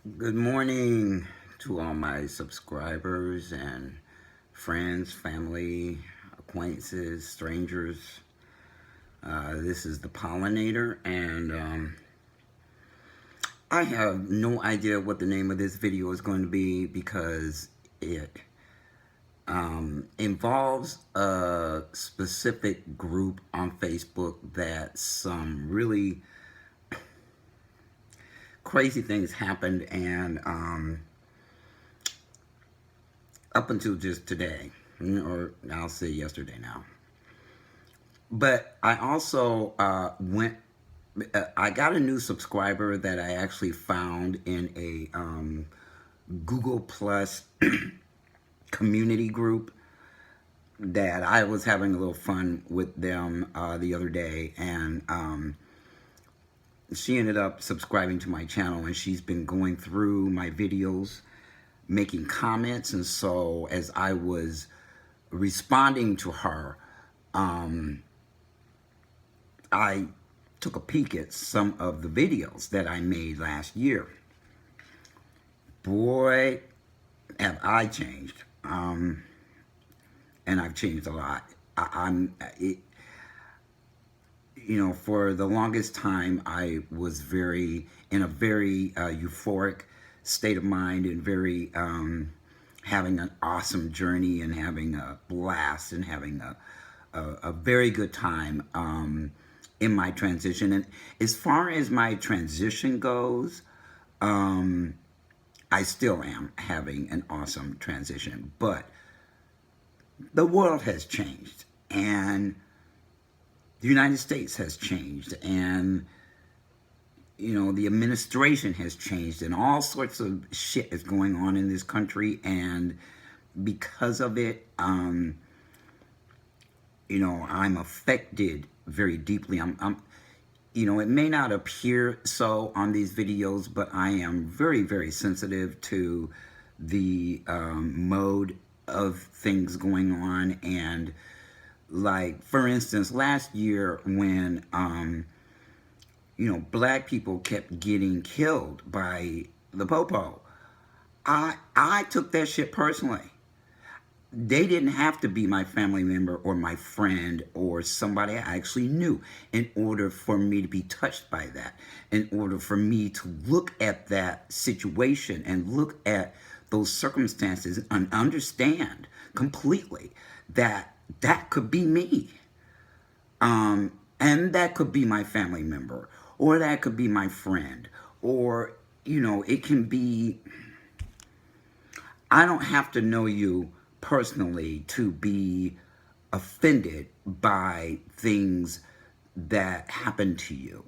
Good morning to all my subscribers and friends, family, acquaintances, strangers. This is the Pollinator, and I have no idea what the name of this video is going to be because it involves a specific group on Facebook that some really crazy things happened, and up until just today, or I'll say yesterday now. But I also I got a new subscriber that I actually found in a Google Plus community group that I was having a little fun with them the other day, and she ended up subscribing to my channel, and she's been going through my videos, making comments. And so as I was responding to her, I took a peek at some of the videos that I made last year. Boy, have I changed. And I've changed a lot. For the longest time, I was in a very euphoric state of mind, and very having an awesome journey and having a blast and having a very good time in my transition. And as far as my transition goes, I still am having an awesome transition, but the world has changed, and the United States has changed, and the administration has changed, and all sorts of shit is going on in this country. And because of it, I'm affected very deeply. It may not appear so on these videos, but I am very, very sensitive to the mode of things going on. And like, for instance, last year when black people kept getting killed by the popo, I took that shit personally. They didn't have to be my family member or my friend or somebody I actually knew in order for me to be touched by that, in order for me to look at that situation and look at those circumstances and understand completely that that could be me. And that could be my family member, or that could be my friend, or, it can be, I don't have to know you personally to be offended by things that happen to you.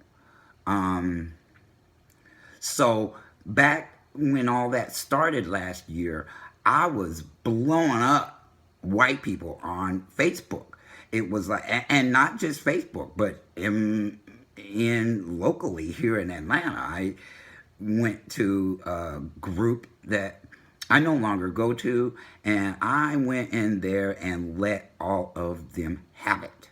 So back when all that started last year, I was blowing up white people on Facebook. It was like, and not just Facebook, but in locally here in Atlanta, I went to a group that I no longer go to, and I went in there and let all of them have it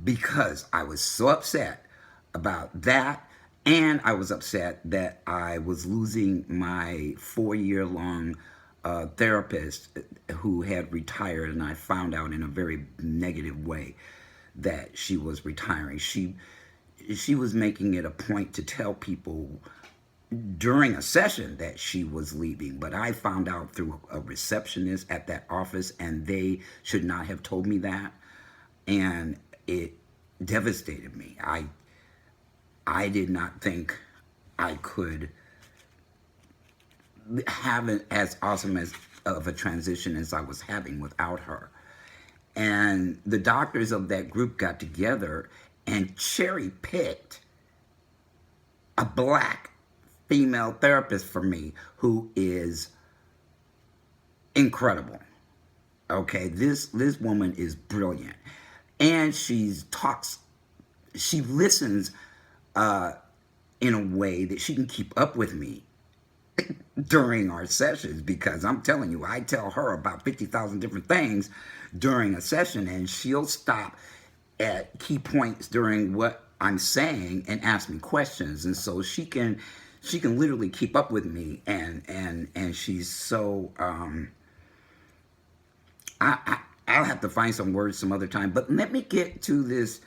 because I was so upset about that. And I was upset that I was losing my 4-year-long therapist who had retired, and I found out in a very negative way that she was retiring. She was making it a point to tell people during a session that she was leaving, but I found out through a receptionist at that office, and they should not have told me that, and it devastated me. I did not think I could have it as awesome of a transition as I was having without her. And the doctors of that group got together and cherry picked a black female therapist for me who is incredible. Okay, this woman is brilliant, and she listens in a way that she can keep up with me during our sessions, because I'm telling you, I tell her about 50,000 different things during a session, and she'll stop at key points during what I'm saying and ask me questions. And so she can she can literally keep up with me, and she's so I'll have to find some words some other time. But let me get to this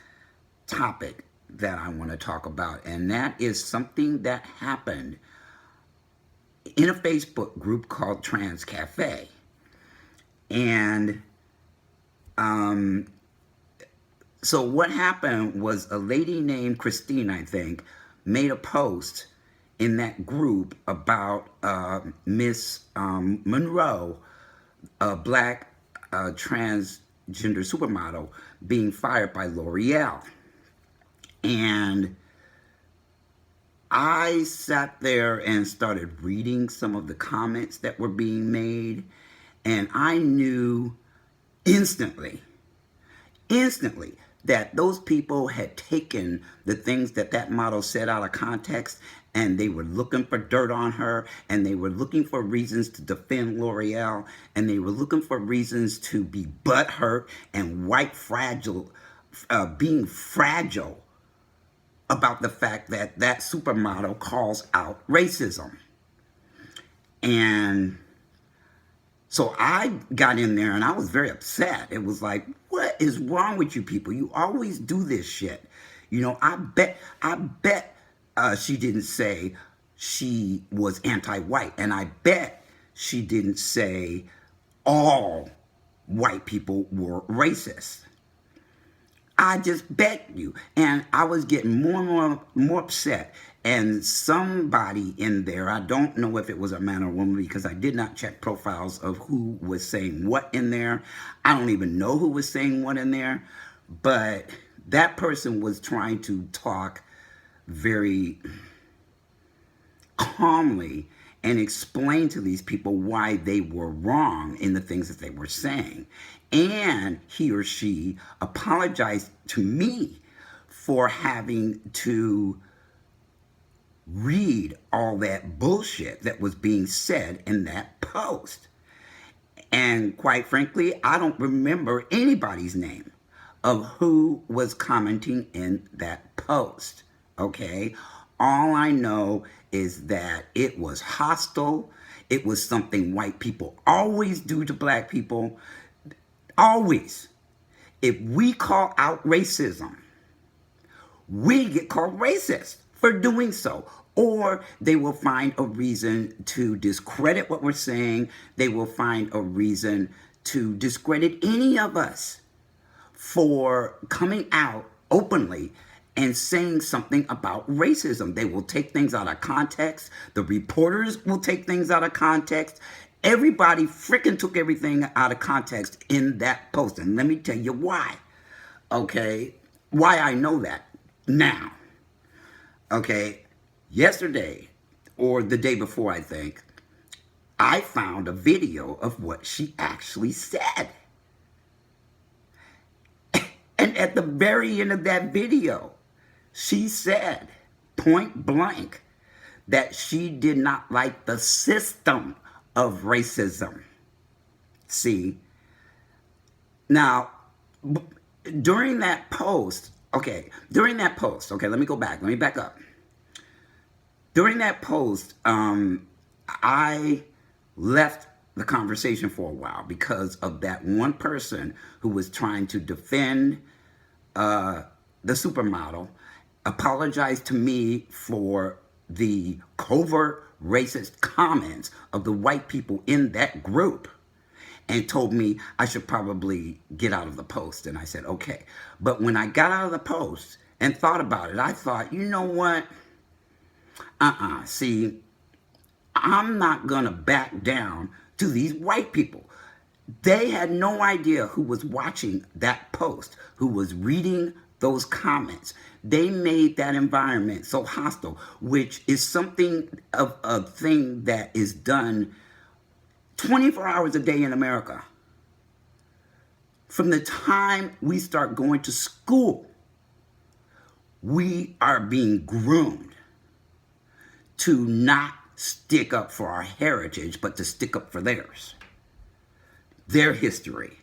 topic that I want to talk about, and that is something that happened in a Facebook group called Trans Cafe. And so what happened was a lady named Christine, I think, made a post in that group about Miss Monroe, a black transgender supermodel, being fired by L'Oreal. And I sat there and started reading some of the comments that were being made, and I knew instantly that those people had taken the things that that model said out of context, and they were looking for dirt on her, and they were looking for reasons to defend L'Oreal, and they were looking for reasons to be butthurt and white fragile, being fragile about the fact that that supermodel calls out racism. And so I got in there and I was very upset. It was like, what is wrong with you people? You always do this shit. You know, I bet she didn't say she was anti-white. And I bet she didn't say all white people were racist. I just bet you. And I was getting more and more upset. And somebody in there, I don't know if it was a man or woman because I did not check profiles of who was saying what in there. I don't even know who was saying what in there. But that person was trying to talk very calmly and explain to these people why they were wrong in the things that they were saying. And he or she apologized to me for having to read all that bullshit that was being said in that post. And quite frankly, I don't remember anybody's name of who was commenting in that post, okay? All I know is that it was hostile. It was something white people always do to black people. Always. If we call out racism, we get called racist for doing so. Or they will find a reason to discredit what we're saying. They will find a reason to discredit any of us for coming out openly and saying something about racism. They will take things out of context. The reporters will take things out of context. Everybody freaking took everything out of context in that post. And let me tell you why. Okay? Why I know that now. Okay? Yesterday, or the day before, I think, I found a video of what she actually said. And at the very end of that video, she said, point blank, that she did not like the system of racism. See? Now, during that post, let me go back. Let me back up. During that post, I left the conversation for a while because of that one person who was trying to defend the supermodel, apologized to me for the covert racist comments of the white people in that group, and told me I should probably get out of the post. And I said, okay. But when I got out of the post and thought about it, I thought, you know what? See, I'm not going to back down to these white people. They had no idea who was watching that post, who was reading those comments. They made that environment so hostile, which is something of a thing that is done 24 hours a day in America. From the time we start going to school, we are being groomed to not stick up for our heritage, but to stick up for theirs. Their history.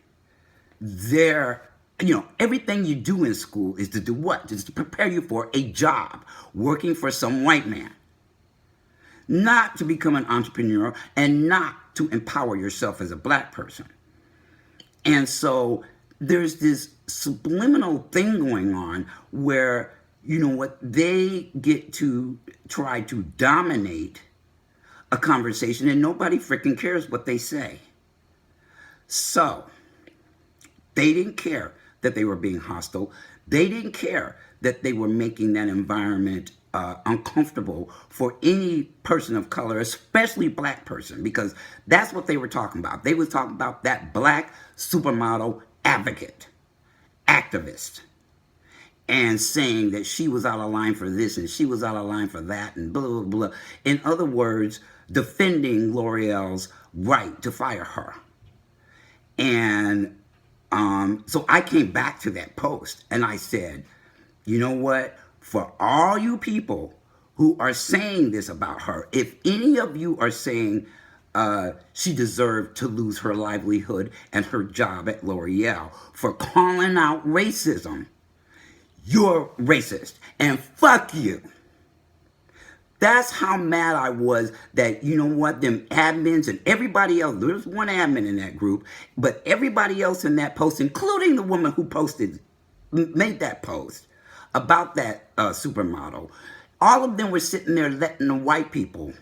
Everything you do in school is to do what? Just to prepare you for a job, working for some white man. not to become an entrepreneur, and not to empower yourself as a black person. And so there's this subliminal thing going on where, you know what, they get to try to dominate a conversation and nobody freaking cares what they say. So they didn't care that they were being hostile. They didn't care that they were making that environment uncomfortable for any person of color, especially black person, because that's what they were talking about. They was talking about that black supermodel advocate, activist, and saying that she was out of line for this and she was out of line for that and blah, blah, blah. In other words, defending L'Oreal's right to fire her. And so I came back to that post and I said, you know what? For all you people who are saying this about her, if any of you are saying she deserved to lose her livelihood and her job at L'Oreal for calling out racism, you're racist and fuck you. That's how mad I was that, you know what, them admins and everybody else, there's one admin in that group, but everybody else in that post, including the woman who made that post about that supermodel, all of them were sitting there letting the white people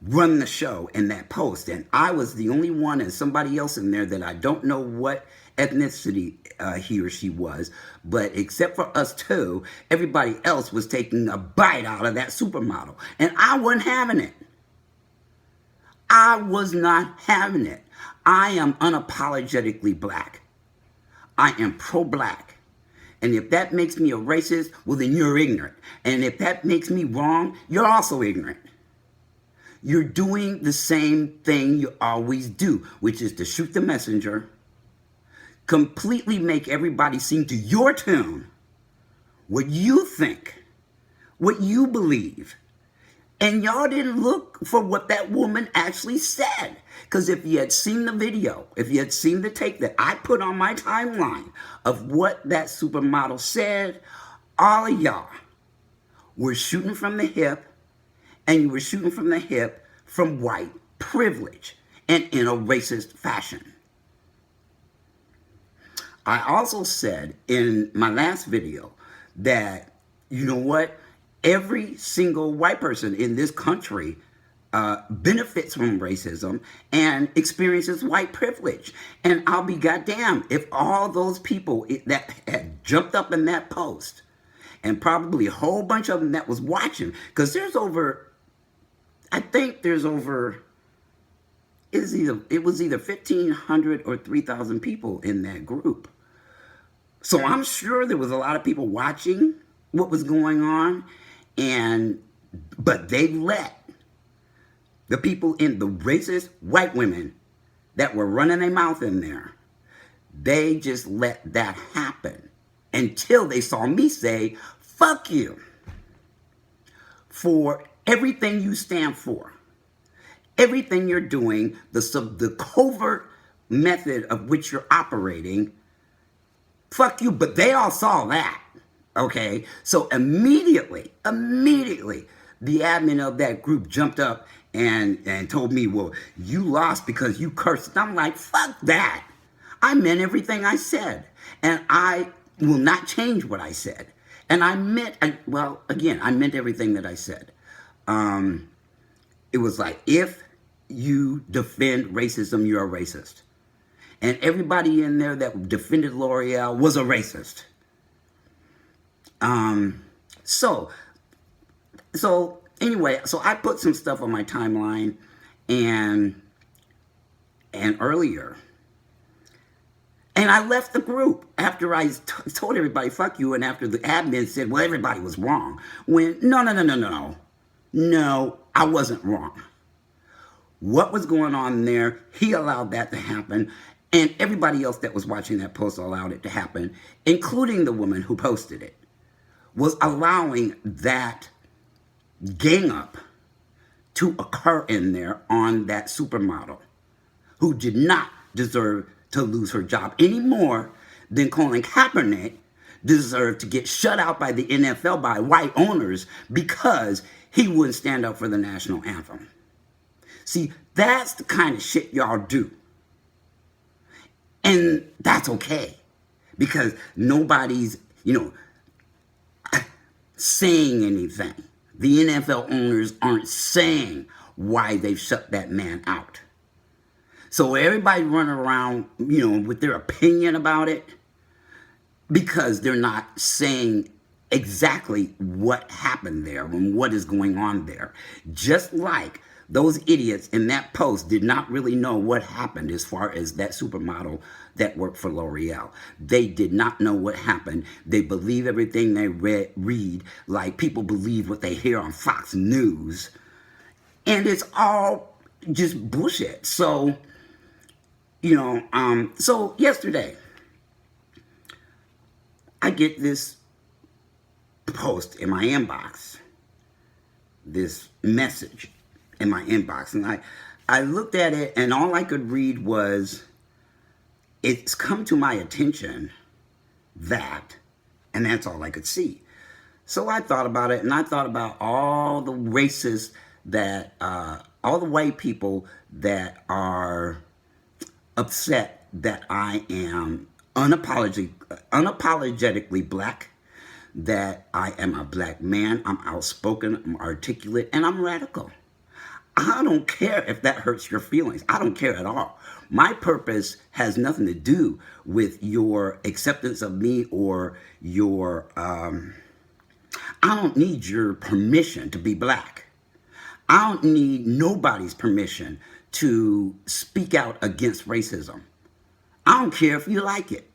run the show in that post. And I was the only one and somebody else in there that I don't know what ethnicity he or she was, but except for us two, everybody else was taking a bite out of that supermodel. And I wasn't having it. I was not having it. I am unapologetically black. I am pro-black. And if that makes me a racist, well then you're ignorant. And if that makes me wrong, you're also ignorant. You're doing the same thing you always do, which is to shoot the messenger, completely make everybody sing to your tune what you think, what you believe. And y'all didn't look for what that woman actually said. Because if you had seen the video, if you had seen the take that I put on my timeline of what that supermodel said, all of y'all were shooting from the hip, and you were shooting from the hip from white privilege and in a racist fashion. I also said in my last video that, you know what, every single white person in this country benefits from racism and experiences white privilege. And I'll be goddamn if all those people that had jumped up in that post, and probably a whole bunch of them that was watching, because there's over, I think there's over, it was either 1,500 or 3,000 people in that group. So I'm sure there was a lot of people watching what was going on, but they let the people in the racist white women that were running their mouth in there, they just let that happen until they saw me say, fuck you for everything you stand for, everything you're doing, the covert method of which you're operating. Fuck you, but they all saw that, okay? So immediately, the admin of that group jumped up and told me, well, you lost because you cursed. And I'm like, fuck that. I meant everything I said. And I will not change what I said. And I meant, well, again, I meant everything that I said. It was like, if you defend racism, you're a racist. And everybody in there that defended L'Oreal was a racist. So anyway, so I put some stuff on my timeline and earlier. And I left the group after I told everybody, fuck you, and after the admin said, well, everybody was wrong. When, no, I wasn't wrong. What was going on there, he allowed that to happen. And everybody else that was watching that post allowed it to happen, including the woman who posted it, was allowing that gang up to occur in there on that supermodel who did not deserve to lose her job any more than Colin Kaepernick deserved to get shut out by the NFL by white owners because he wouldn't stand up for the national anthem. See, that's the kind of shit y'all do. And that's okay. Because nobody's, saying anything. The NFL owners aren't saying why they've shut that man out. So everybody running around, with their opinion about it because they're not saying exactly what happened there and what is going on there. Just like those idiots in that post did not really know what happened as far as that supermodel that worked for L'Oreal. They did not know what happened. They believe everything they read, like people believe what they hear on Fox News. And it's all just bullshit. So, so yesterday, I get this post in my inbox, this message in my inbox, and I looked at it, and all I could read was, it's come to my attention that, and that's all I could see. So I thought about it, and I thought about all the racists that, all the white people that are upset that I am unapologetically black, that I am a black man, I'm outspoken, I'm articulate, and I'm radical. I don't care if that hurts your feelings. I don't care at all. My purpose has nothing to do with your acceptance of me or your, I don't need your permission to be black. I don't need nobody's permission to speak out against racism. I don't care if you like it.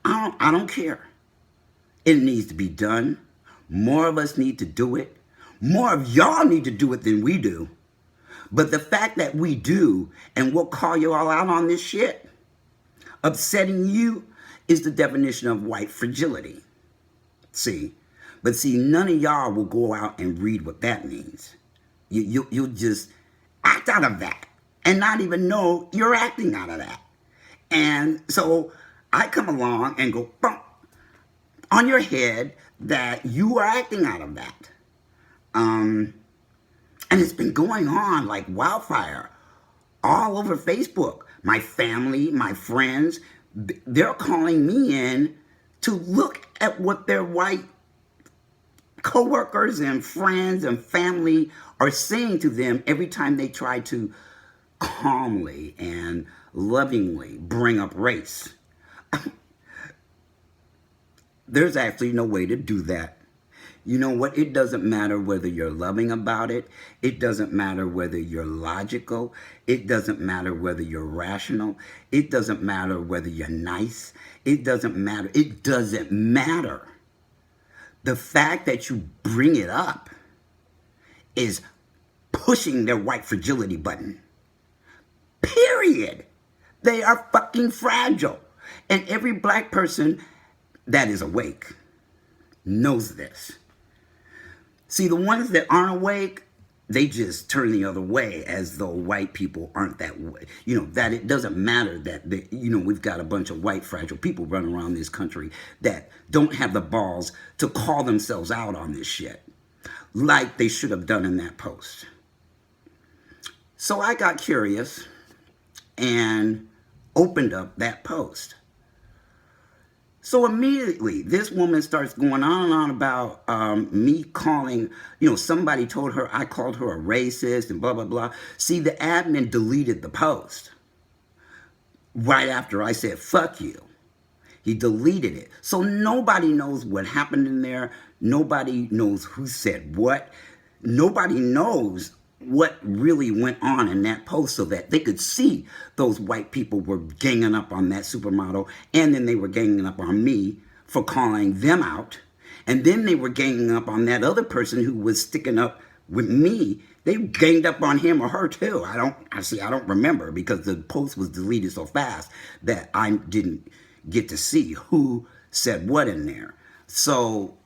I don't care. It needs to be done. More of us need to do it. More of y'all need to do it than we do. But the fact that we do, and we'll call you all out on this shit, upsetting you is the definition of white fragility. See? But see, none of y'all will go out and read what that means. You'll just act out of that and not even know you're acting out of that. And so I come along and go bump on your head that you are acting out of that. And it's been going on like wildfire all over Facebook. My family, my friends, they're calling me in to look at what their white coworkers and friends and family are saying to them every time they try to calmly and lovingly bring up race. There's actually no way to do that. You know what? It doesn't matter whether you're loving about it. It doesn't matter whether you're logical. It doesn't matter whether you're rational. It doesn't matter whether you're nice. It doesn't matter. It doesn't matter. The fact that you bring it up is pushing their white fragility button. Period. They are fucking fragile. And every black person that is awake knows this. See, the ones that aren't awake, they just turn the other way as though white people aren't that way. That it doesn't matter that, we've got a bunch of white fragile people running around this country that don't have the balls to call themselves out on this shit like they should have done in that post. So I got curious and opened up that post. So immediately, this woman starts going on and on about me calling, somebody told her I called her a racist and blah, blah, blah. See, the admin deleted the post right after I said, fuck you. He deleted it. So nobody knows what happened in there. Nobody knows who said what. Nobody knows what really went on in that post so that they could see those white people were ganging up on that supermodel, and then they were ganging up on me for calling them out, and then they were ganging up on that other person who was sticking up with me. They ganged up on him or her too. I don't remember because the post was deleted so fast that I didn't get to see who said what in there. So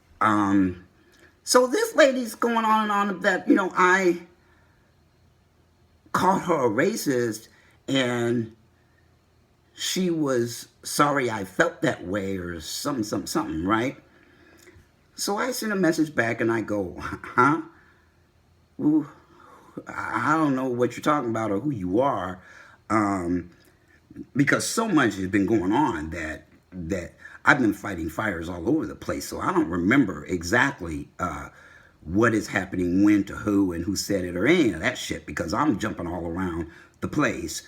this lady's going on and on that, I called her a racist and she was sorry I felt that way or something, right? So I sent a message back and I go, huh? Ooh, I don't know what you're talking about or who you are. Um, because so much has been going on that I've been fighting fires all over the place. So I don't remember exactly what is happening, when, to who, and who said it, or any of that shit. Because I'm jumping all around the place,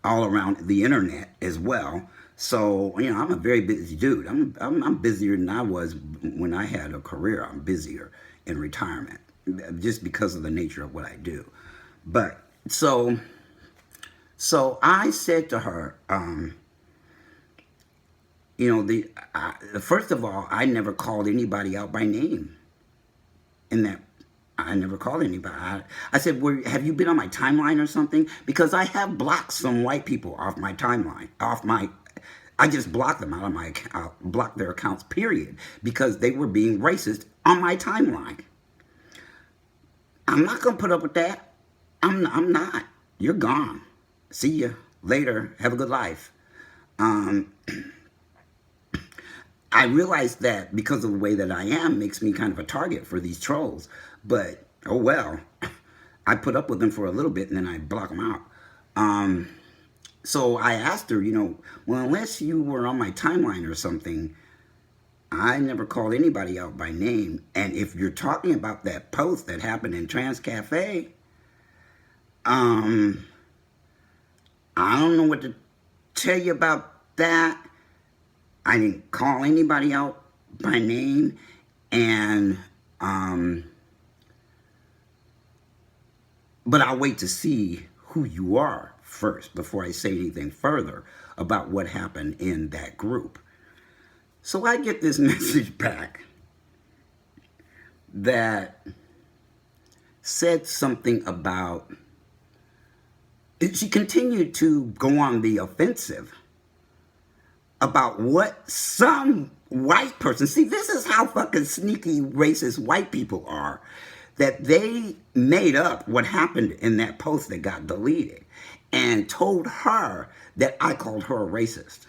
all around the internet as well. So I'm a very busy dude. I'm busier than I was when I had a career. I'm busier in retirement, just because of the nature of what I do. But so I said to her, first of all, I never called anybody out by name. In that, I never called anybody. I said, have you been on my timeline or something? Because I have blocked some white people off my timeline, I just blocked them out of my account, blocked their accounts, period, because they were being racist on my timeline. I'm not gonna put up with that. I'm not. You're gone. See ya later. Have a good life. Um, I realize that because of the way that I am makes me kind of a target for these trolls. But, oh well. I put up with them for a little bit and then I block them out. So I asked her, well, unless you were on my timeline or something, I never called anybody out by name. And if you're talking about that post that happened in Trans Cafe, I don't know what to tell you about that. I didn't call anybody out by name, and but I'll wait to see who you are first before I say anything further about what happened in that group. So I get this message back that said something about, she continued to go on the offensive about what some white person, see, this is how fucking sneaky racist white people are, that they made up what happened in that post that got deleted and told her that I called her a racist.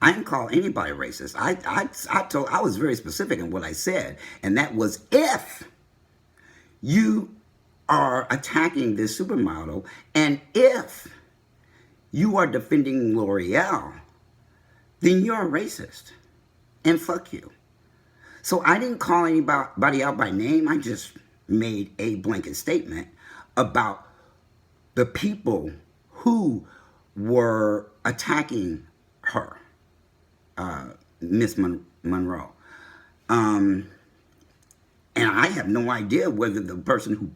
I didn't call anybody racist. I was very specific in what I said, and that was, if you are attacking this supermodel, and if you are defending L'Oreal, then you're a racist, and fuck you. So I didn't call anybody out by name. I just made a blanket statement about the people who were attacking her, Miss Monroe. And I have no idea whether the person who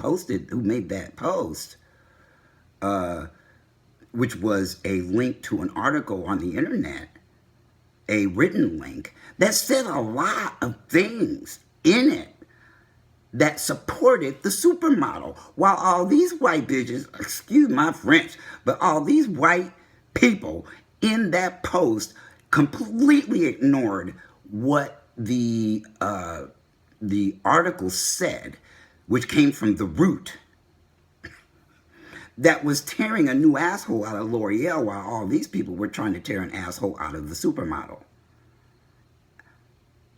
made that post, which was a link to an article on the internet, a written link, that said a lot of things in it that supported the supermodel. While all these white bitches, excuse my French, but all these white people in that post completely ignored what the article said, which came from The Root, that was tearing a new asshole out of L'Oreal while all these people were trying to tear an asshole out of the supermodel.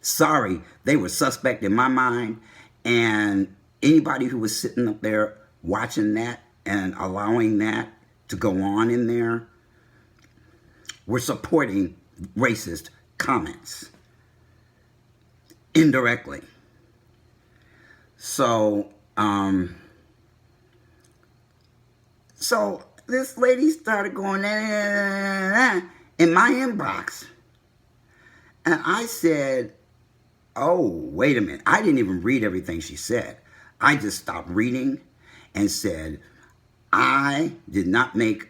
Sorry, they were suspect in my mind, and anybody who was sitting up there watching that and allowing that to go on in there were supporting racist comments indirectly. So, so this lady started going in my inbox, and I said, oh, wait a minute. I didn't even read everything she said. I just stopped reading and said, I did not make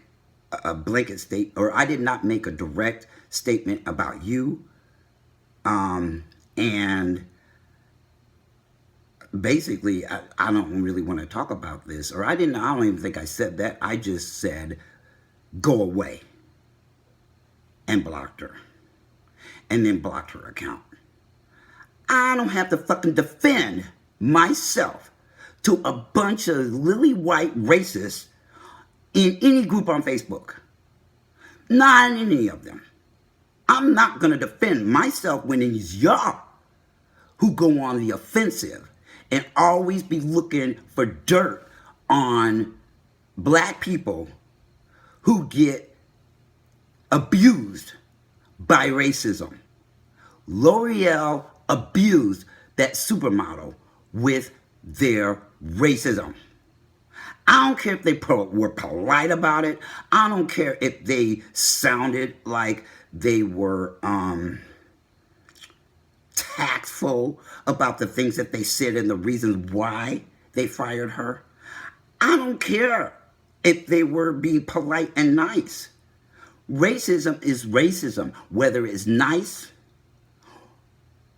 a blanket statement, or I did not make a direct statement about you. And basically, I don't really want to talk about this, or I don't even think I said that. I just said, go away, and blocked her, and then blocked her account. I don't have to fucking defend myself to a bunch of lily white racists in any group on Facebook. Not in any of them. I'm not going to defend myself when it's y'all who go on the offensive and always be looking for dirt on black people who get abused by racism. L'Oreal abused that supermodel with their racism. I don't care if they were polite about it. I don't care if they sounded like they were tactful about the things that they said and the reasons why they fired her. I don't care if they were being polite and nice. Racism is racism, whether it's nice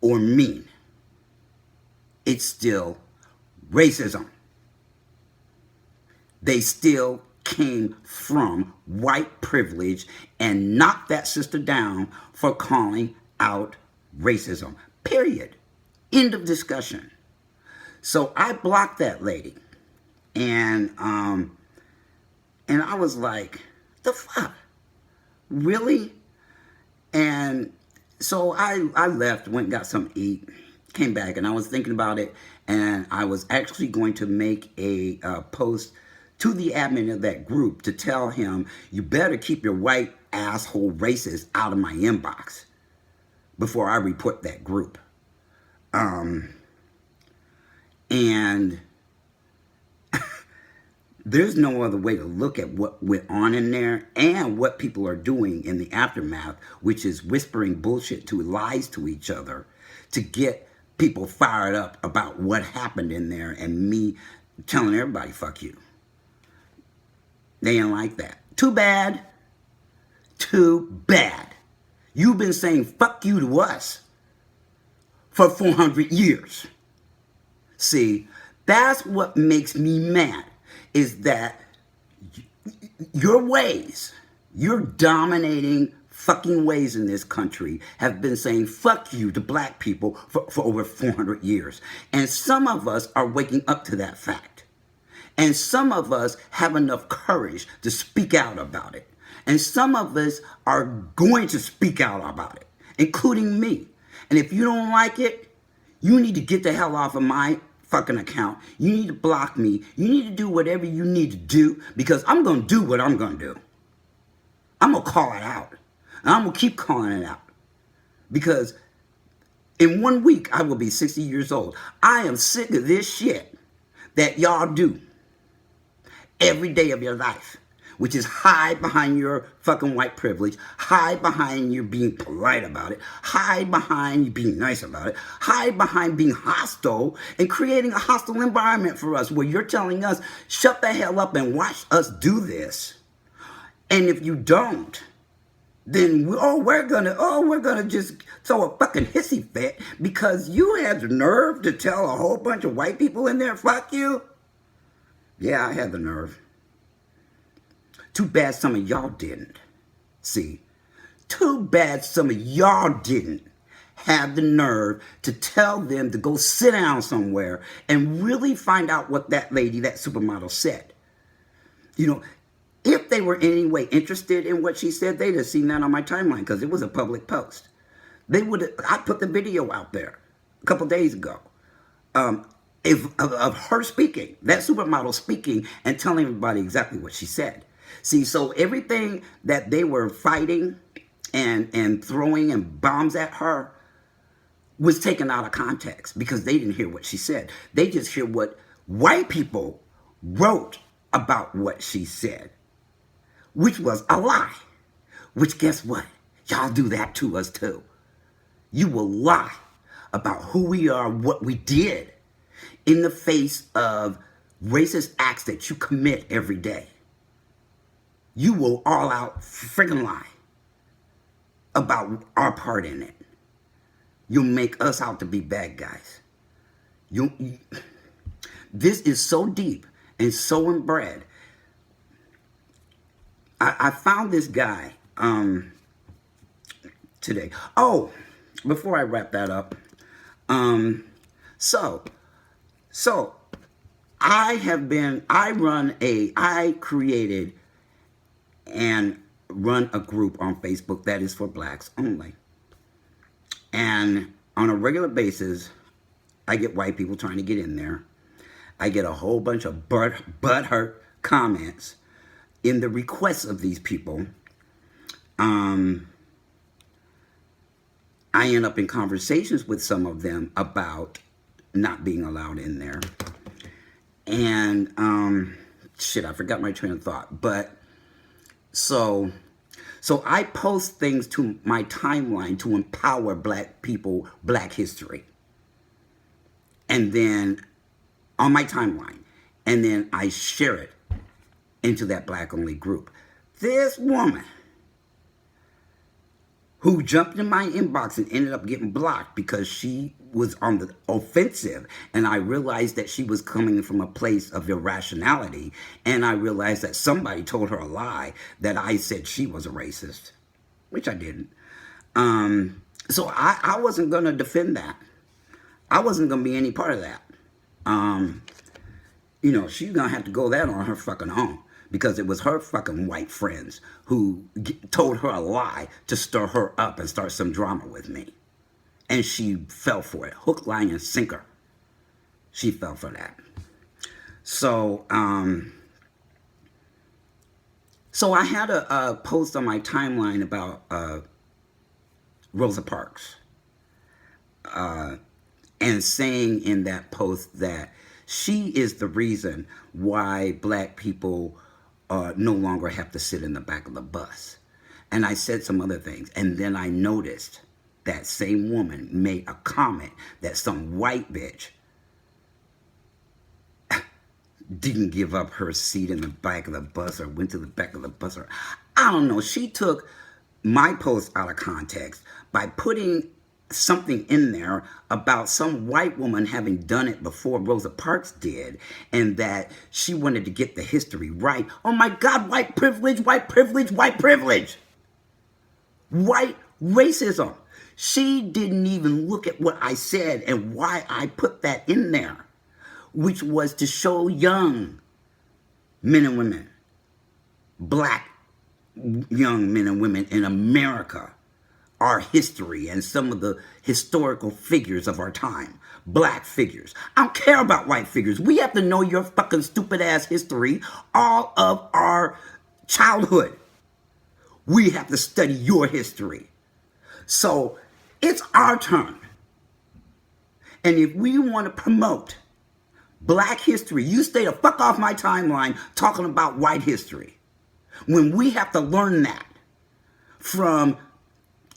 or mean. It's still racism. They still came from white privilege and knocked that sister down for calling out racism. Period. End of discussion. So I blocked that lady. And I was like, the fuck? Really? And so I left, went and got something to eat, came back, and I was thinking about it, and I was actually going to make a post to the admin of that group to tell him, you better keep your white asshole racist out of my inbox before I report that group. And there's no other way to look at what went on in there and what people are doing in the aftermath, which is whispering bullshit to lies to each other to get people fired up about what happened in there and me telling everybody, fuck you. They ain't like that. Too bad. Too bad. You've been saying fuck you to us for 400 years. See, that's what makes me mad, is that your ways, your dominating fucking ways in this country have been saying fuck you to black people for over 400 years. And some of us are waking up to that fact. And some of us have enough courage to speak out about it. And some of us are going to speak out about it, including me. And if you don't like it, you need to get the hell off of my fucking account. You need to block me. You need to do whatever you need to do, because I'm going to do what I'm going to do. I'm going to call it out. And I'm going to keep calling it out. Because in 1 week, I will be 60 years old. I am sick of this shit that y'all do every day of your life, which is hide behind your fucking white privilege, hide behind you being polite about it, hide behind you being nice about it, hide behind being hostile and creating a hostile environment for us where you're telling us, shut the hell up and watch us do this. And if you don't, then we're gonna just throw a fucking hissy fit because you had the nerve to tell a whole bunch of white people in there, fuck you. Yeah, I had the nerve. Too bad some of y'all didn't. See, too bad some of y'all didn't have the nerve to tell them to go sit down somewhere and really find out what that lady, that supermodel, said. You know, if they were in any way interested in what she said, they'd have seen that on my timeline because it was a public post. They would have, I put the video out there a couple days ago. Of her speaking, that supermodel speaking and telling everybody exactly what she said. See, so everything that they were fighting and throwing and bombs at her was taken out of context because they didn't hear what she said. They just hear what white people wrote about what she said, which was a lie. Which, guess what? Y'all do that to us too. You will lie about who we are, what we did, in the face of racist acts that you commit every day. You will all out freaking lie about our part in it. You'll make us out to be bad guys. This is so deep and so inbred. I found this guy today. Oh, before I wrap that up, so I created and run a group on Facebook that is for blacks only. And on a regular basis, I get white people trying to get in there. I get a whole bunch of butthurt comments in the requests of these people. I end up in conversations with some of them about not being allowed in there. And, shit, I forgot my train of thought. But, so I post things to my timeline to empower black people, black history. And then, on my timeline. And then I share it into that black-only group. This woman who jumped in my inbox and ended up getting blocked because she was on the offensive, and I realized that she was coming from a place of irrationality, and I realized that somebody told her a lie, that I said she was a racist, which I didn't. So I wasn't going to defend that. I wasn't going to be any part of that. You know, she's going to have to go that on her fucking own. Because it was her fucking white friends who told her a lie to stir her up and start some drama with me. And she fell for it. Hook, line, and sinker. She fell for that. So, so I had a post on my timeline about Rosa Parks. And saying in that post that she is the reason why black people no longer have to sit in the back of the bus. And I said some other things. And then I noticed that same woman made a comment that some white bitch didn't give up her seat in the back of the bus or went to the back of the bus. Or I don't know. She took my post out of context by putting something in there about some white woman having done it before Rosa Parks did, and that she wanted to get the history right. Oh my God, white privilege, white privilege, white privilege. White racism. She didn't even look at what I said and why I put that in there, which was to show young men and women, black young men and women in America, our history and some of the historical figures of our time. Black figures. I don't care about white figures. We have to know your fucking stupid ass history all of our childhood. We have to study your history. So it's our turn. And if we want to promote black history, you stay the fuck off my timeline talking about white history. When we have to learn that from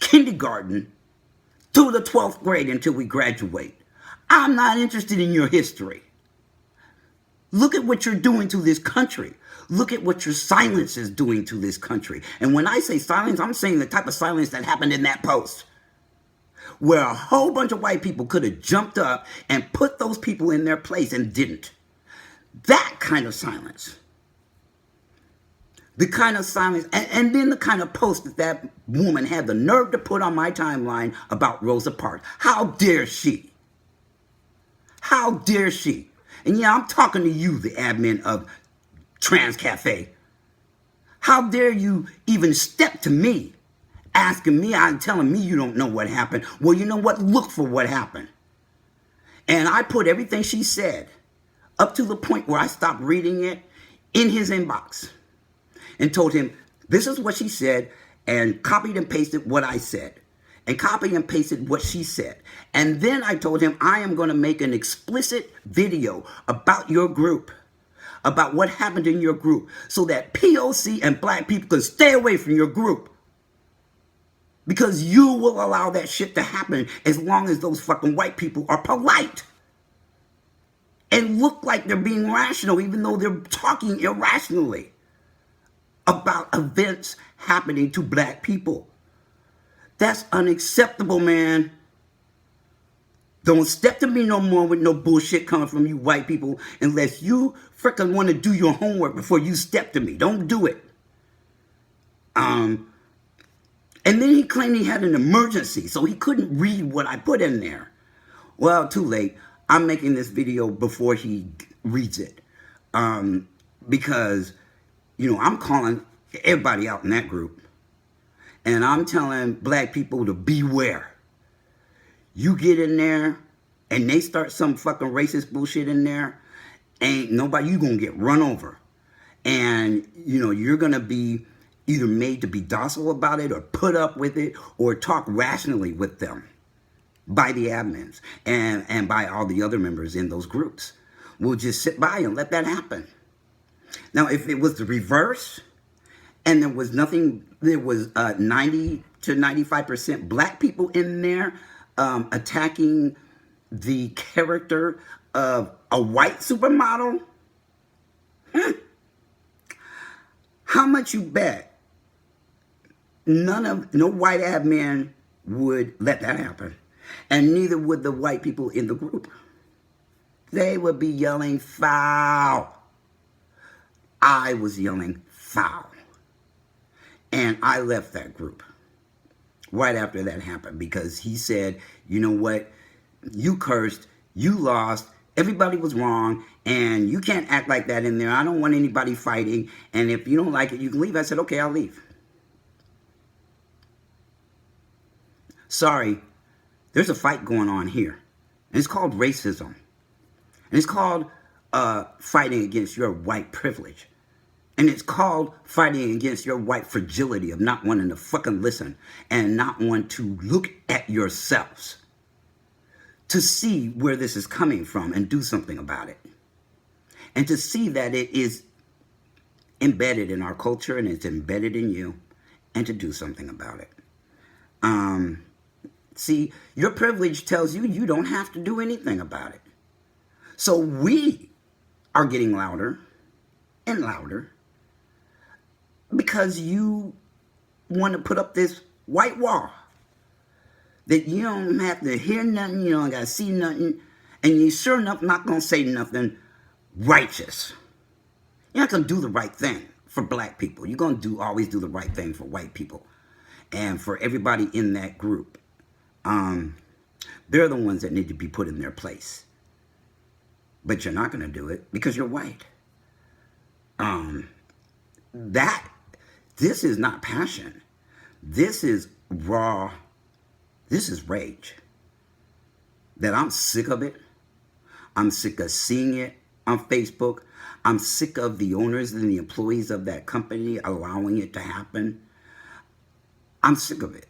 kindergarten to the 12th grade until we graduate. I'm not interested in your history. Look at what you're doing to this country. Look at what your silence is doing to this country. And when I say silence, I'm saying the type of silence that happened in that post, where a whole bunch of white people could have jumped up and put those people in their place and didn't. That kind of silence. The kind of silence, and then the kind of post that that woman had the nerve to put on my timeline about Rosa Parks. How dare she? How dare she? And yeah, I'm talking to you, the admin of Trans Cafe. How dare you even step to me, asking me, and telling me you don't know what happened. Well, you know what? Look for what happened. And I put everything she said, up to the point where I stopped reading it, in his inbox. And told him, this is what she said, and copied and pasted what I said. And copied and pasted what she said. And then I told him, I am going to make an explicit video about your group. About what happened in your group. So that POC and black people can stay away from your group. Because you will allow that shit to happen as long as those fucking white people are polite. And look like they're being rational even though they're talking irrationally about events happening to black people. That's unacceptable, man. Don't step to me no more with no bullshit coming from you white people unless you freaking want to do your homework before you step to me. Don't do it. And then he claimed he had an emergency, so he couldn't read what I put in there. Well, too late. I'm making this video before he reads it. Because, you know, I'm calling everybody out in that group. And I'm telling black people to beware. You get in there and they start some fucking racist bullshit in there, ain't nobody, you gonna get run over. And, you're gonna be either made to be docile about it or put up with it or talk rationally with them by the admins and by all the other members in those groups. We'll just sit by and let that happen. Now, if it was the reverse and there was 90 to 95% black people in there attacking the character of a white supermodel, how much you bet no white admin would let that happen? And neither would the white people in the group. They would be yelling foul. I was yelling foul. And I left that group right after that happened because he said, you know what? You cursed, you lost, everybody was wrong, and you can't act like that in there. I don't want anybody fighting, and if you don't like it, you can leave. I said, okay, I'll leave. Sorry, there's a fight going on here. And it's called racism. And it's called fighting against your white privilege. And it's called fighting against your white fragility of not wanting to fucking listen and not want to look at yourselves to see where this is coming from and do something about it. And to see that it is embedded in our culture and it's embedded in you and to do something about it. See, your privilege tells you you don't have to do anything about it. So we are getting louder and louder because you want to put up this white wall that you don't have to hear nothing, you don't got to see nothing, and you sure enough not going to say nothing righteous. You're not going to do the right thing for black people. You're going to always do the right thing for white people and for everybody in that group. They're the ones that need to be put in their place. But you're not going to do it because you're white. This is not passion. This is raw. This is rage. That I'm sick of it. I'm sick of seeing it on Facebook. I'm sick of the owners and the employees of that company allowing it to happen. I'm sick of it.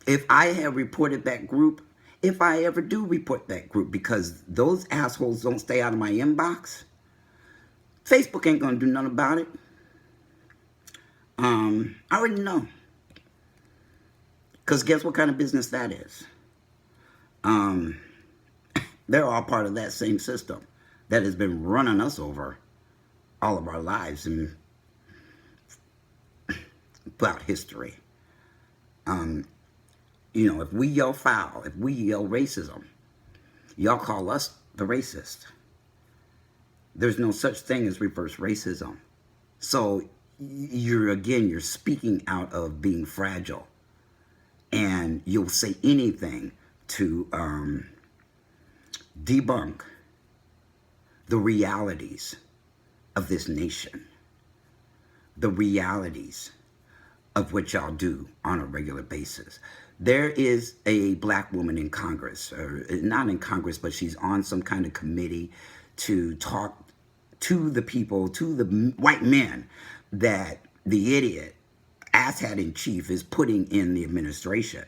If I have reported that group, if I ever do report that group, because those assholes don't stay out of my inbox, Facebook ain't gonna do nothing about it. I already know. Because guess what kind of business that is? They're all part of that same system that has been running us over all of our lives and throughout history. If we yell foul, if we yell racism, y'all call us the racist. There's no such thing as reverse racism. So you're speaking out of being fragile. And you'll say anything to debunk the realities of this nation. The realities of what y'all do on a regular basis. There is a black woman in Congress, or not in Congress, but she's on some kind of committee to talk to the people, to the white men that the idiot, asshat in chief, is putting in the administration.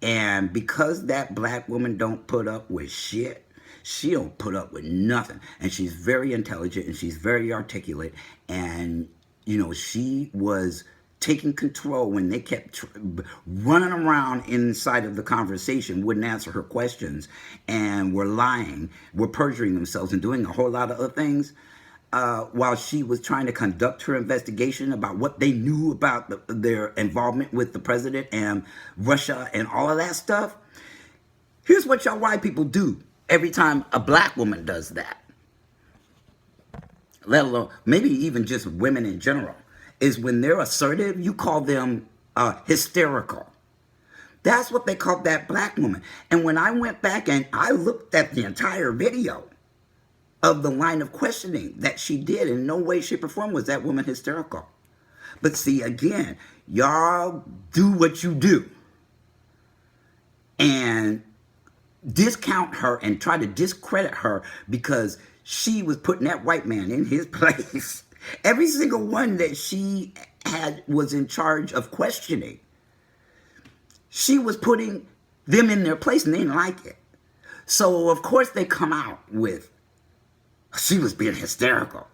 And because that black woman don't put up with shit, she don't put up with nothing. And she's very intelligent and she's very articulate. And, she was taking control when they kept running around inside of the conversation, wouldn't answer her questions, and were lying, were perjuring themselves and doing a whole lot of other things. While she was trying to conduct her investigation about what they knew about their involvement with the president and Russia and all of that stuff. Here's what y'all white people do every time a black woman does that. Let alone, maybe even just women in general, is when they're assertive, you call them hysterical. That's what they called that black woman. And when I went back and I looked at the entire video of the line of questioning that she did, in no way, shape, or form was that woman hysterical. But see, again, y'all do what you do. And discount her and try to discredit her because she was putting that white man in his place. Every single one that she had was in charge of questioning. She was putting them in their place and they didn't like it. So, of course, they come out with, she was being hysterical.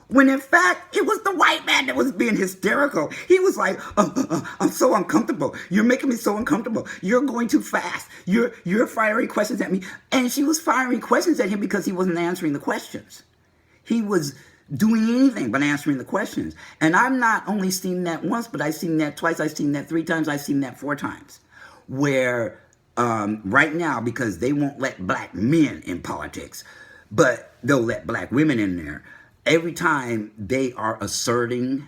When in fact, it was the white man that was being hysterical. He was like, I'm so uncomfortable. You're making me so uncomfortable. You're going too fast. You're firing questions at me. And she was firing questions at him because he wasn't answering the questions. He was doing anything but answering the questions. And I've not only seen that once, but I've seen that twice. I've seen that 3 times. I've seen that 4 times. Where right now, because they won't let black men in politics, but they'll let black women in there. Every time they are asserting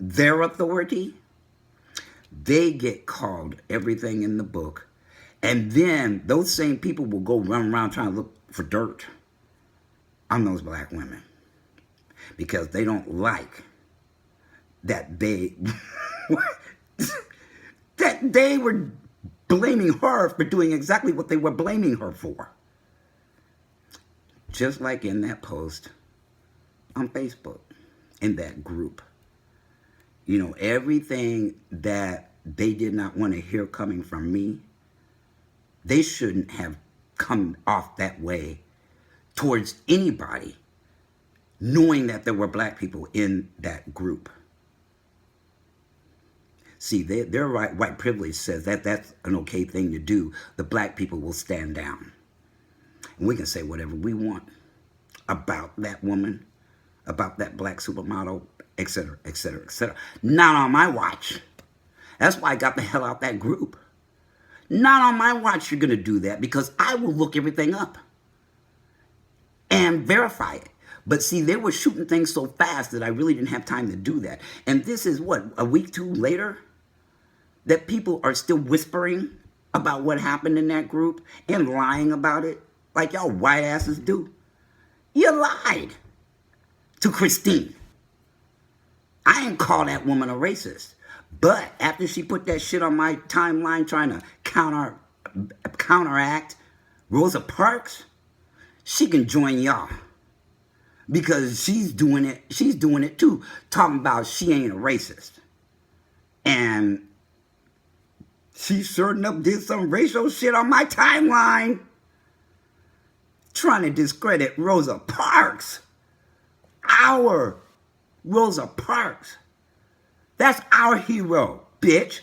their authority, they get called everything in the book. And then those same people will go run around trying to look for dirt on those black women. Because they don't like that they were blaming her for doing exactly what they were blaming her for. Just like in that post on Facebook, in that group. You know, everything that they did not want to hear coming from me, they shouldn't have come off that way towards anybody, knowing that there were black people in that group. See, their white privilege says that that's an okay thing to do. The black people will stand down. And we can say whatever we want about that woman, about that black supermodel, etc., etc., etc. Not on my watch. That's why I got the hell out that group. Not on my watch you're going to do that, because I will look everything up and verify it. But see, they were shooting things so fast that I really didn't have time to do that. And this is what, a week, 2 later, that people are still whispering about what happened in that group and lying about it like y'all white asses do. You lied to Christine. I ain't call that woman a racist. But after she put that shit on my timeline trying to counteract Rosa Parks, she can join y'all. Because she's doing it too. Talking about she ain't a racist. And she sure enough did some racial shit on my timeline. Trying to discredit Rosa Parks. Our Rosa Parks. That's our hero, bitch.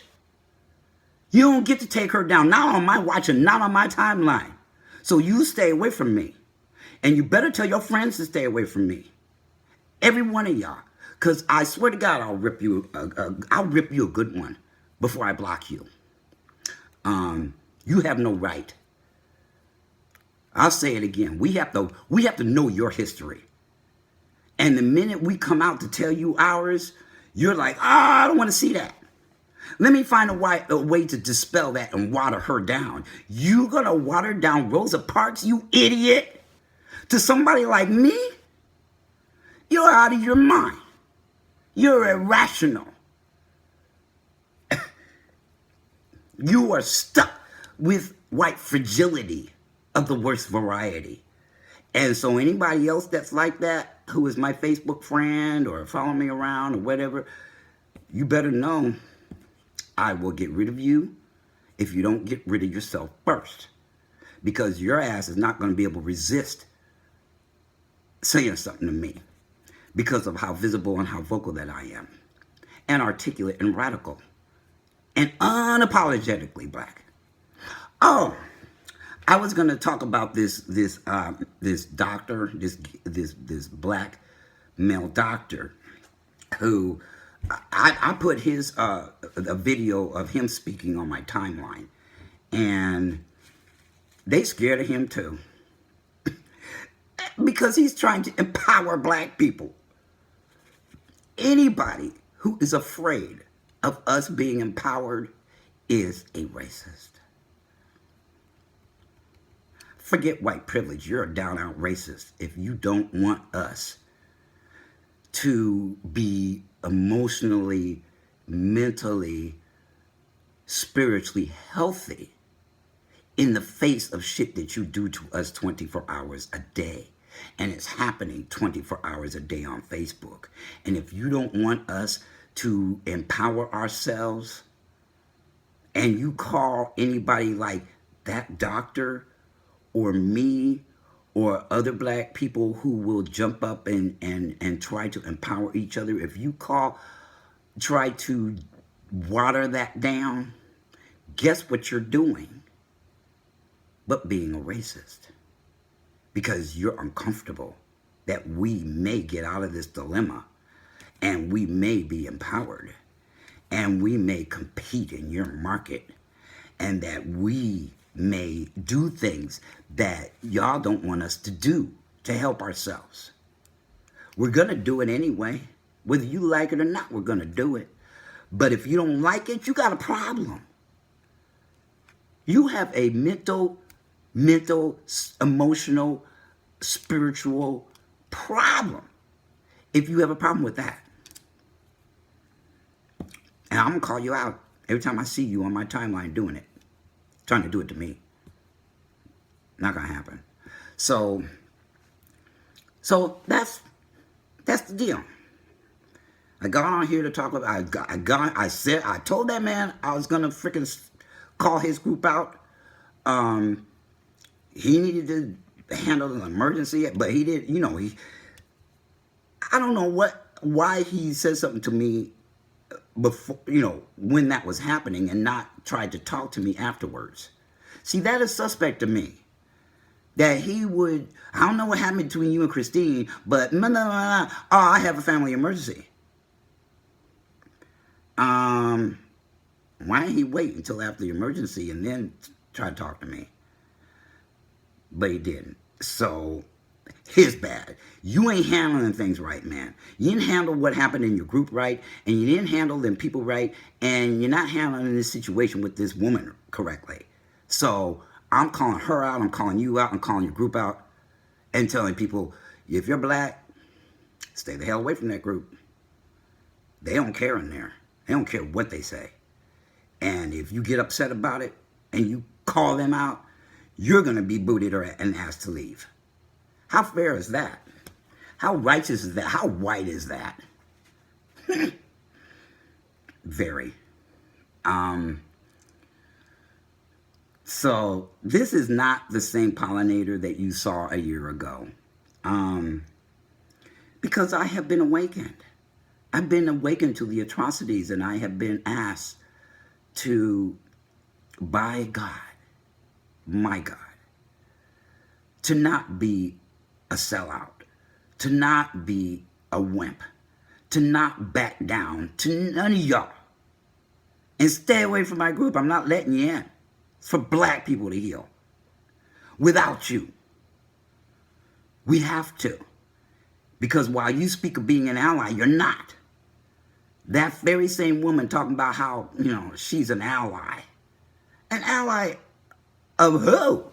You don't get to take her down. Not on my watch and not on my timeline. So you stay away from me. And you better tell your friends to stay away from me. Every one of y'all. Because I swear to God, I'll rip you a good one before I block you. You have no right. I'll say it again. We have to know your history. And the minute we come out to tell you ours, you're like, I don't want to see that. Let me find a way to dispel that and water her down. You gonna water down Rosa Parks, you idiot? To somebody like me? You're out of your mind. You're irrational. You are stuck with white fragility of the worst variety. And so anybody else that's like that, who is my Facebook friend or follow me around or whatever, you better know I will get rid of you if you don't get rid of yourself first. Because your ass is not going to be able to resist saying something to me because of how visible and how vocal that I am. And articulate and radical. And unapologetically black. Oh, I was going to talk about this doctor, this black male doctor who I put his a video of him speaking on my timeline, and they scared of him too because he's trying to empower black people. Anybody who is afraid of us being empowered is a racist. Forget white privilege. You're a down-out racist if you don't want us to be emotionally, mentally, spiritually healthy in the face of shit that you do to us 24 hours a day. And it's happening 24 hours a day on Facebook. And if you don't want us to empower ourselves, and you call anybody like that doctor or me or other black people who will jump up and try to empower each other, if you try to water that down, guess what you're doing? But being a racist. Because you're uncomfortable that we may get out of this dilemma and we may be empowered and we may compete in your market and that we may do things that y'all don't want us to do to help ourselves. We're going to do it anyway. Whether you like it or not, we're going to do it. But if you don't like it, you got a problem. You have a mental, emotional, spiritual problem if you have a problem with that. And I'm going to call you out every time I see you on my timeline doing it. Trying to do it to me. Not going to happen. So that's the deal. I got on here to talk about, I told that man I was going to freaking call his group out. He needed to handle an emergency, but he did, I don't know why he said something to me before, when that was happening and not tried to talk to me afterwards. See, that is suspect to me. That he would, I don't know what happened between you and Christine, but I have a family emergency. Why didn't he wait until after the emergency and then try to talk to me? But he didn't. So, his bad. You ain't handling things right, man. You didn't handle what happened in your group right, and you didn't handle them people right, and you're not handling this situation with this woman correctly. So, I'm calling her out, I'm calling you out, I'm calling your group out, and telling people, if you're black, stay the hell away from that group. They don't care in there. They don't care what they say. And if you get upset about it, and you call them out, you're going to be booted and asked to leave. How fair is that? How righteous is that? How white is that? Very. So this is not the same pollinator that you saw a year ago. Because I have been awakened. I've been awakened to the atrocities, and I have been asked to, by God, my God, to not be a sellout, to not be a wimp, to not back down to none of y'all. And stay away from my group. I'm not letting you in. It's for black people to heal. Without you. We have to. Because while you speak of being an ally, you're not. That very same woman talking about how, she's an ally. An ally of who?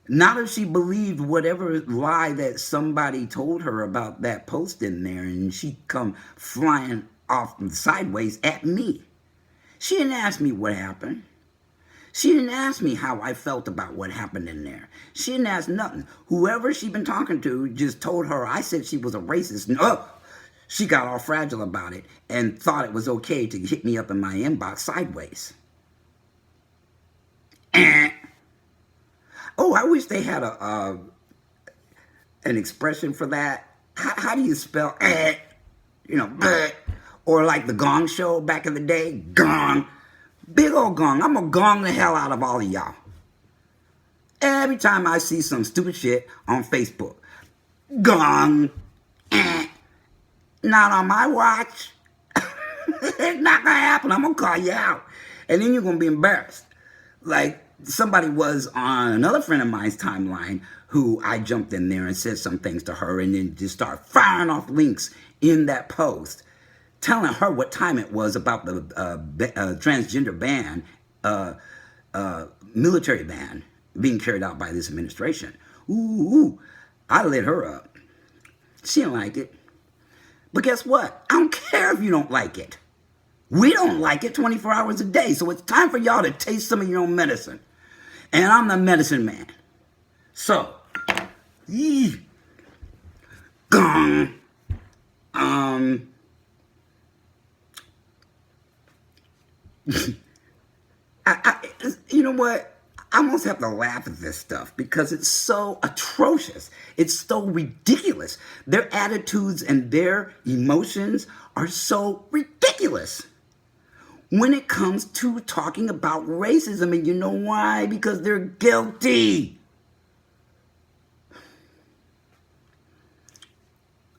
Not if she believed whatever lie that somebody told her about that post in there, and she come flying off sideways at me. She didn't ask me what happened. She didn't ask me how I felt about what happened in there. She didn't ask nothing. Whoever she been talking to just told her I said she was a racist. No, she got all fragile about it and thought it was okay to hit me up in my inbox sideways. Oh, I wish they had an expression for that. How do you spell or like the Gong Show back in the day? Gong. Big old gong. I'm going to gong the hell out of all of y'all. Every time I see some stupid shit on Facebook. Gong. Not on my watch. It's not going to happen. I'm going to call you out. And then you're going to be embarrassed. Like somebody was on another friend of mine's timeline who I jumped in there and said some things to her and then just started firing off links in that post, telling her what time it was about the transgender ban, military ban being carried out by this administration. Ooh, I lit her up. She didn't like it. But guess what? I don't care if you don't like it. We don't like it 24 hours a day. So it's time for y'all to taste some of your own medicine. And I'm the medicine man. So, gong. You know what? I almost have to laugh at this stuff because it's so atrocious. It's so ridiculous. Their attitudes and their emotions are so ridiculous when it comes to talking about racism. And you know why? Because they're guilty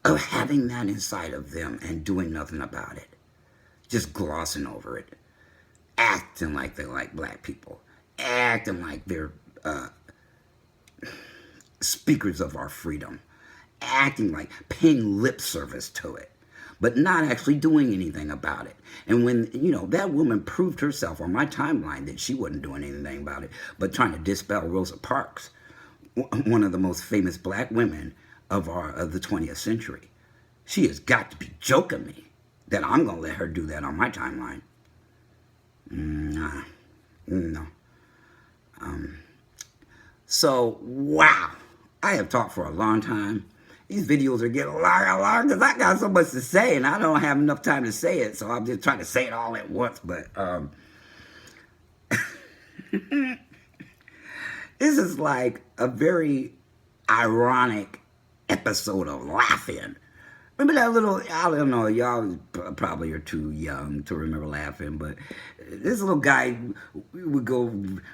of having that inside of them and doing nothing about it. Just glossing over it. Acting like they like black people. Acting like they're speakers of our freedom. Acting like paying lip service to it. But not actually doing anything about it. And when, you know, that woman proved herself on my timeline that she wasn't doing anything about it, but trying to dispel Rosa Parks, one of the most famous black women of the 20th century. She has got to be joking me that I'm going to let her do that on my timeline. Nah, no. So, wow. I have talked for a long time. These videos are getting longer and longer because I got so much to say and I don't have enough time to say it. So I'm just trying to say it all at once. But this is like a very ironic episode of laughing. Remember that little, I don't know, y'all probably are too young to remember laughing, but this little guy would go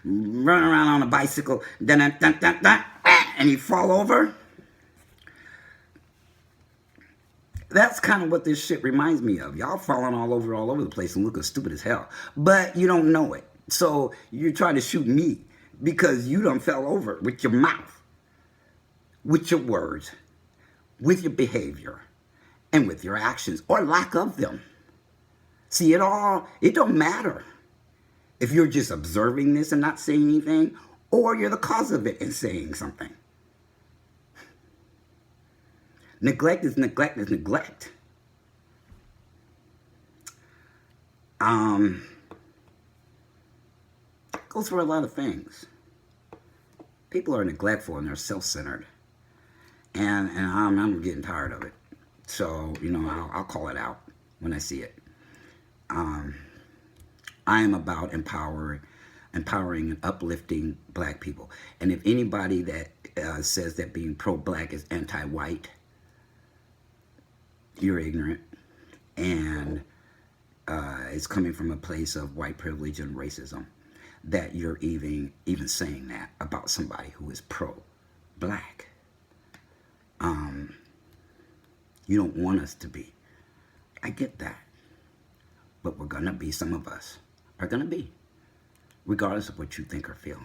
run around on a bicycle, and he'd fall over. That's kind of what this shit reminds me of. Y'all falling all over the place and looking stupid as hell. But you don't know it. So you're trying to shoot me because you done fell over with your mouth, with your words, with your behavior, and with your actions, or lack of them. See, it don't matter if you're just observing this and not saying anything, or you're the cause of it and saying something. Neglect is neglect is neglect. Goes for a lot of things. People are neglectful and they're self-centered. And I'm getting tired of it. So, you know, I'll call it out when I see it. I am about empowering and uplifting black people. And if anybody that says that being pro-black is anti-white, you're ignorant. And it's coming from a place of white privilege and racism that you're even saying that about somebody who is pro-black. You don't want us to be. I get that. But we're going to be, some of us are going to be, regardless of what you think or feel.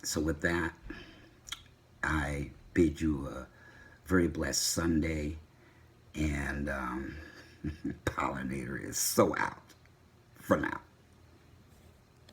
So with that, I bid you a very blessed Sunday. And Pollinator is so out for now.